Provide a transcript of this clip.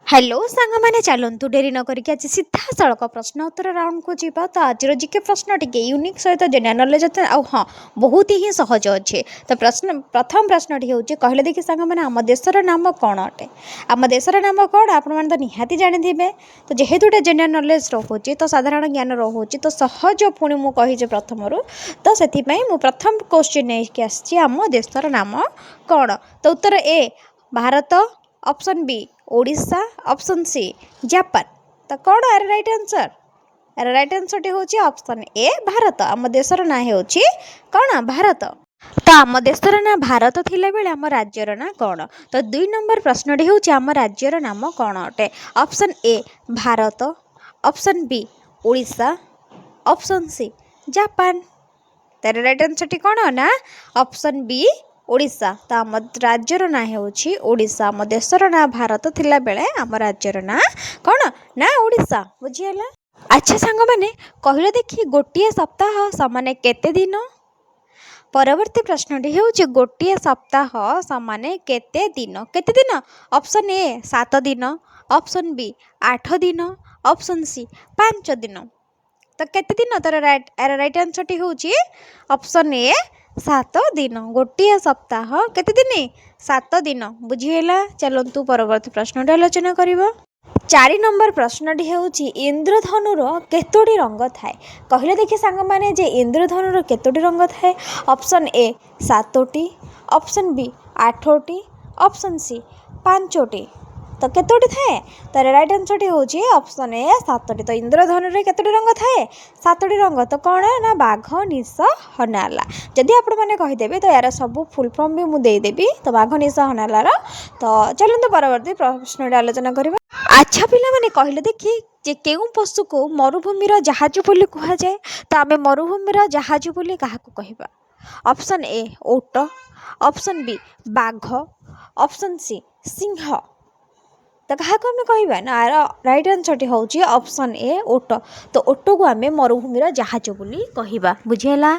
Hello सांग मैंने चलतु डेरी न करी आज सीधा सड़क प्रश्न उत्तर राउंड को जीवा। तो आज जिके प्रश्न टी यूनिक सहित जेनराल नॉलेज हाँ बहुत ही सहज अच्छे। तो प्रथम प्रश्न टी हूँ कहले देखिए सांग मैंने आम देशर नाम कौन अटे। आम देशर नाम कौन आप निहाती जानी। तो जेहेतु जेनराल नॉलेज रोचे तो साधारण ज्ञान रोचे तो सहज पुणी मुझे प्रथम तो से प्रथम क्वेश्चन नहीं आसी आम देशर नाम कौन। तो उत्तर A Bharat, option B Odisha, option C Japan. तो कौन यार राइट आंसर? यार राइट आंसर टी हूँ ऑप्शन ए भारत। आम देशर ना हो कौन भारत। तो आम देशर ना भारत थिला बेले आम राज्यर ना कौन। तो 2 नंबर प्रश्न टी हूँ आम राज्यर नाम कौन अटे। Option A Bharat, option B Odisha, option C Japan. तार राइट आंसर टी कौन ना ऑप्शन बी ओडिशा। तो आम राज्यर ना होची ओडिशा। आम देशर ना भारत थिला बेले आम राज्यर ना कौन ना ओडिशा। बुझीगला। अच्छा सांग मैंने कहले देखी गोटे सप्ताह समान केते दिन। परवर्ती प्रश्नटी होची गोटे सप्ताह समान केते दिन। केते दिन? ऑप्शन ए 7 दिन, ऑप्शन बी 8 दिन, ऑप्शन सी 5 दिन। तो केते दिन? तार राइट आंसर टी होची ऑप्शन ए 7 दिन। गोटे सप्ताह केते दिन? 7 दिन। बुझीगला। चलतु परवर्ती प्रश्न आलोचना करिबा। 4 नंबर प्रश्नटी होची इंद्रधनुर केतोटी रंग थाए। कहले देखिए सांग माने जे इंद्रधनुर केतोटी रंग थाए। ऑप्शन ए 7टी, ऑप्शन बी 8टी, ऑप्शन सी 5टी। तो केतोटी थाए? तार राइट आंसर टी होची ऑप्शन ए 7टी। तो इंद्रधनुर केतोटी रंग थाए? 7टी रंग। तो कौन ना बाघ, निश, हनाला। जदि आपण मैंने कहीदेवे तो यार सब फुल फॉर्म भी मुझे देदेवी। तो बाघ, निश, हनालार। तो चलते परवर्ती प्रश्न आलोचना करिबा। अच्छा पिला माने कहले देखी जे केउ पशु को मरुभूमिर जहाज बोली कहा जाए। तो आमे मरुभूमिर जहाज बोली काहाकू कहिबा। ऑप्शन ए ओट, ऑप्शन बी बाघ, ऑप्शन सी सिंह। तो काहाकू आमे कहिबा ना राइट आंसर टी होची ऑप्शन ए ओट। तो ओट को आमे मरुभूमिर जहाज बोली कहिबा। बुझियला।